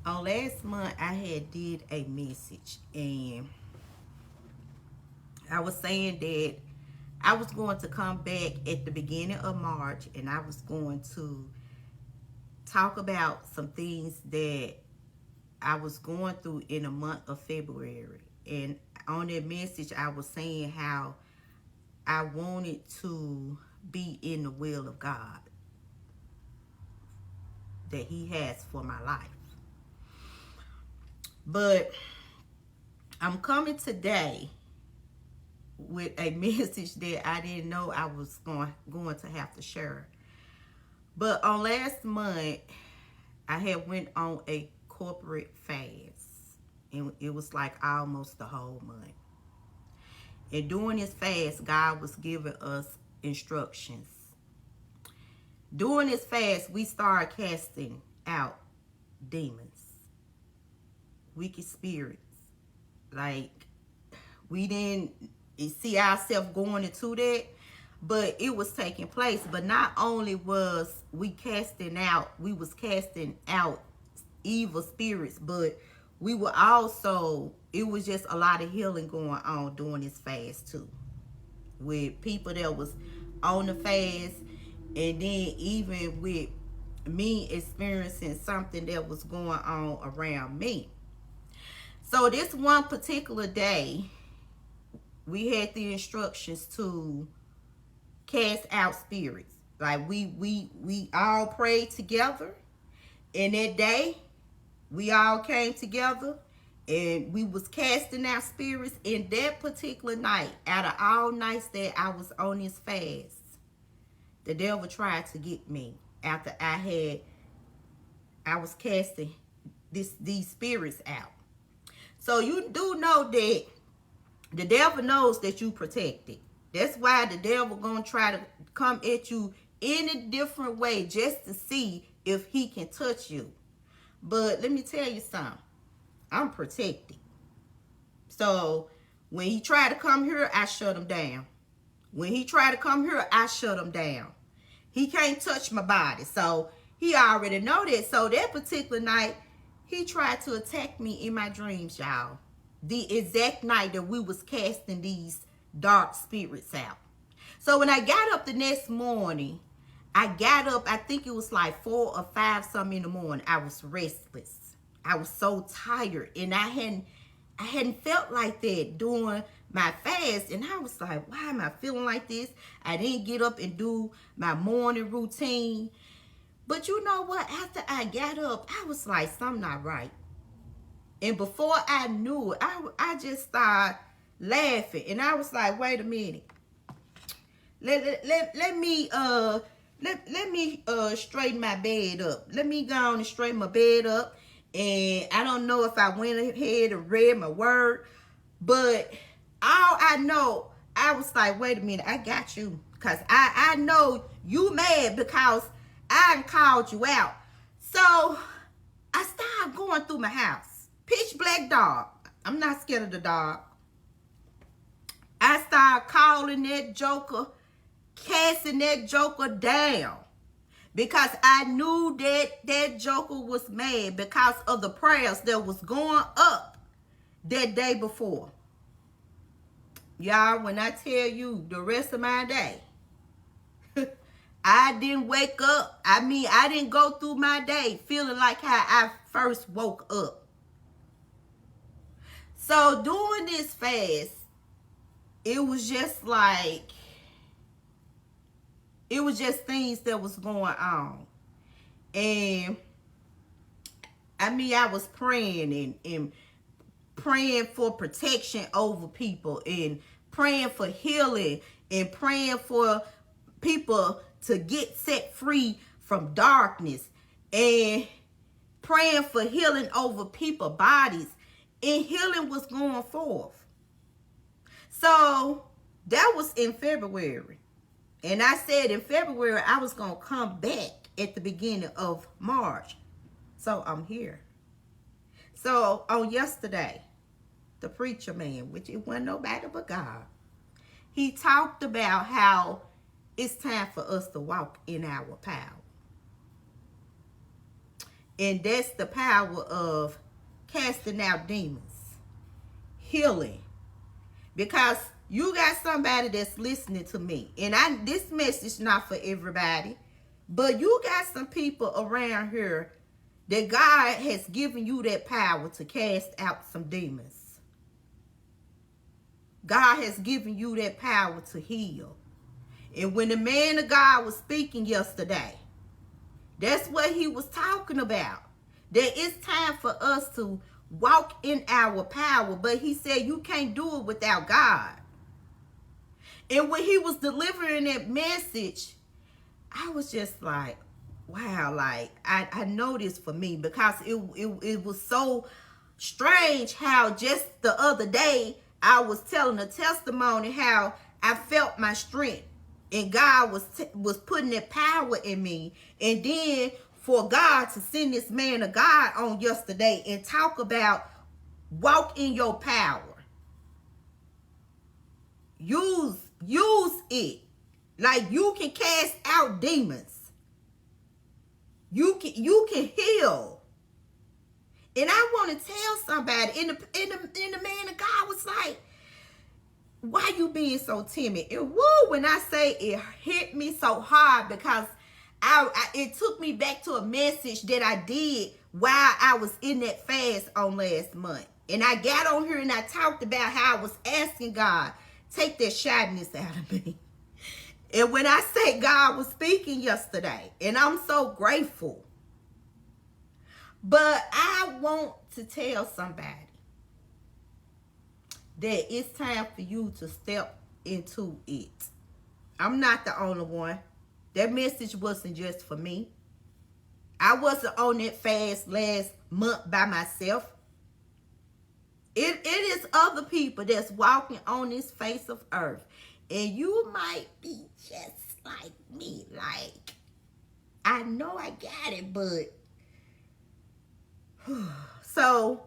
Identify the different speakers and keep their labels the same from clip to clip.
Speaker 1: On last month, I had did a message, and I was saying that I was going to come back at the beginning of March, and I was going to talk about some things that I was going through in the month of February. And on that message, I was saying how I wanted to be in the will of God that He has for my life. But I'm coming today with a message that I didn't know I was going to have to share. But on last month, I had went on a corporate fast, and it was like almost the whole month. And during this fast, God was giving us instructions. During this fast, we started casting out demons, wicked spirits. Like, we didn't see ourselves going into that, but it was taking place. But not only was we was casting out evil spirits, but we were also, it was just a lot of healing going on during this fast too, with people that was on the fast, and then even with me experiencing something that was going on around me. So this one particular day, we had the instructions to cast out spirits. Like we all prayed together, and that day we all came together and we was casting out spirits. In that particular night, out of all nights that I was on this fast, the devil tried to get me after I was casting these spirits out. So you do know that the devil knows that you protected. That's why the devil gonna try to come at you in a different way just to see if he can touch you. But let me tell you something. I'm protected. So when he tried to come here, I shut him down. When he tried to come here, I shut him down. He can't touch my body. So he already know that. So that particular night, he tried to attack me in my dreams, y'all. The exact night that we was casting these dark spirits out. So when I got up the next morning, I got up, I think it was like 4 or 5 something in the morning. I was restless. I was so tired, and I hadn't felt like that during my fast. And I was like, why am I feeling like this? I didn't get up and do my morning routine. But you know what? After I got up, I was like, something not right. And before I knew it, I just started laughing. And I was like, wait a minute. Let me straighten my bed up. Let me go on and straighten my bed up. And I don't know if I went ahead and read my word, but all I know, I was like, wait a minute, I got you. Because I know you mad because I called you out. So I started going through my house. Pitch black dark. I'm not scared of the dark. I started calling that joker, casting that joker down, because I knew that joker was mad because of the prayers that was going up that day before. Y'all, when I tell you the rest of my day, I didn't wake up. I didn't go through my day feeling like how I first woke up. So during this fast, it was just like, it was just things that was going on. And I was praying and praying for protection over people, and praying for healing, and praying for people to get set free from darkness, and praying for healing over people's bodies. And healing was going forth. So that was in February. And I said in February I was going to come back at the beginning of March. So I'm here. So on yesterday, the preacher man, which it wasn't nobody but God, he talked about how it's time for us to walk in our power. And that's the power of casting out demons, healing. Because you got somebody that's listening to me. And this message not for everybody. But you got some people around here that God has given you that power to cast out some demons. God has given you that power to heal. And when the man of God was speaking yesterday, that's what he was talking about. That it's time for us to walk in our power. But he said you can't do it without God. And when he was delivering that message, I was just like, wow, like I know this for me, because it was so strange how just the other day I was telling a testimony how I felt my strength and God was putting that power in me. And then for God to send this man of God on yesterday and talk about walk in your power. Use it. Like you can cast out demons. You can heal. And I want to tell somebody, and the man of God was like, why you being so timid? And woo, when I say it hit me so hard, because it took me back to a message that I did while I was in that fast on last month. And I got on here and I talked about how I was asking God, take that shyness out of me. And when I say God was speaking yesterday, and I'm so grateful. But I want to tell somebody that it's time for you to step into it. I'm not the only one. That message wasn't just for me. I wasn't on that fast last month by myself. It is other people that's walking on this face of earth. And you might be just like me. Like, I know I got it, but... So,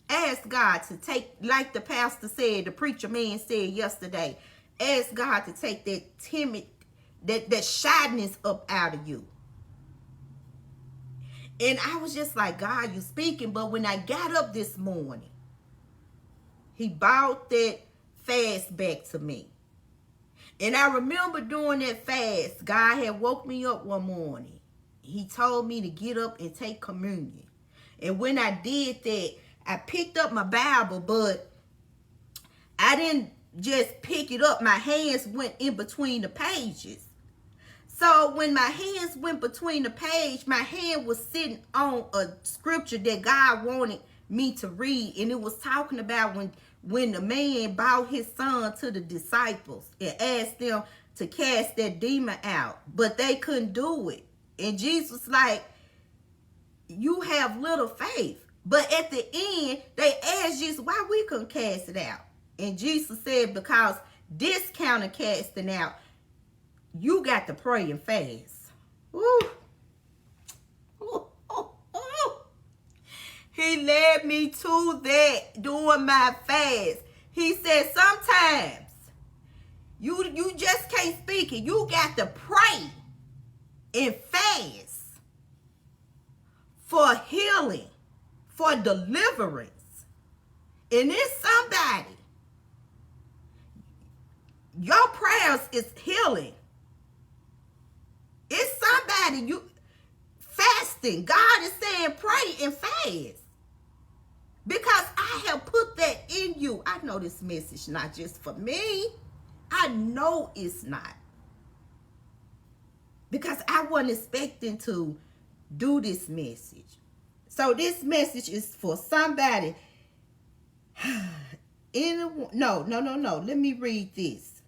Speaker 1: ask God to take, like the pastor said, the preacher man said yesterday, ask God to take that timid, that shyness up out of you. And I was just like, God, you speaking. But when I got up this morning, he brought that fast back to me. And I remember doing that fast. God had woke me up one morning. He told me to get up and take communion. And when I did that, I picked up my Bible, but I didn't just pick it up. My hands went in between the pages. So when my hands went between the page, my hand was sitting on a scripture that God wanted me to read. And it was talking about when the man brought his son to the disciples and asked them to cast that demon out. But they couldn't do it. And Jesus was like, you have little faith. But at the end, they asked Jesus, why we couldn't cast it out? And Jesus said, because this kind of casting out, you got to pray and fast. Woo. Ooh, ooh, ooh. He led me to that during my fast. He said, sometimes you just can't speak it. You got to pray and fast for healing, for deliverance. And it's somebody. Your prayers is healing. It's somebody you fasting. God is saying pray and fast. Because I have put that in you. I know this message not just for me. I know it's not. Because I wasn't expecting to do this message. So this message is for somebody. No. Let me read this.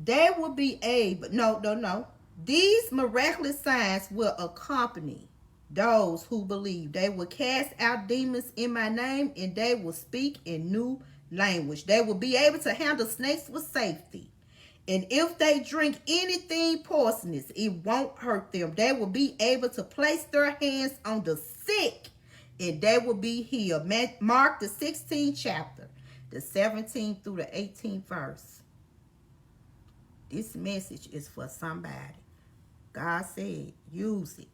Speaker 1: They will be able, no. These miraculous signs will accompany those who believe. They will cast out demons in my name, and they will speak in new language. They will be able to handle snakes with safety. And if they drink anything poisonous, it won't hurt them. They will be able to place their hands on the sick, and they will be healed. Mark the 16th chapter, the 17th through the 18th verse. This message is for somebody. God said, use it.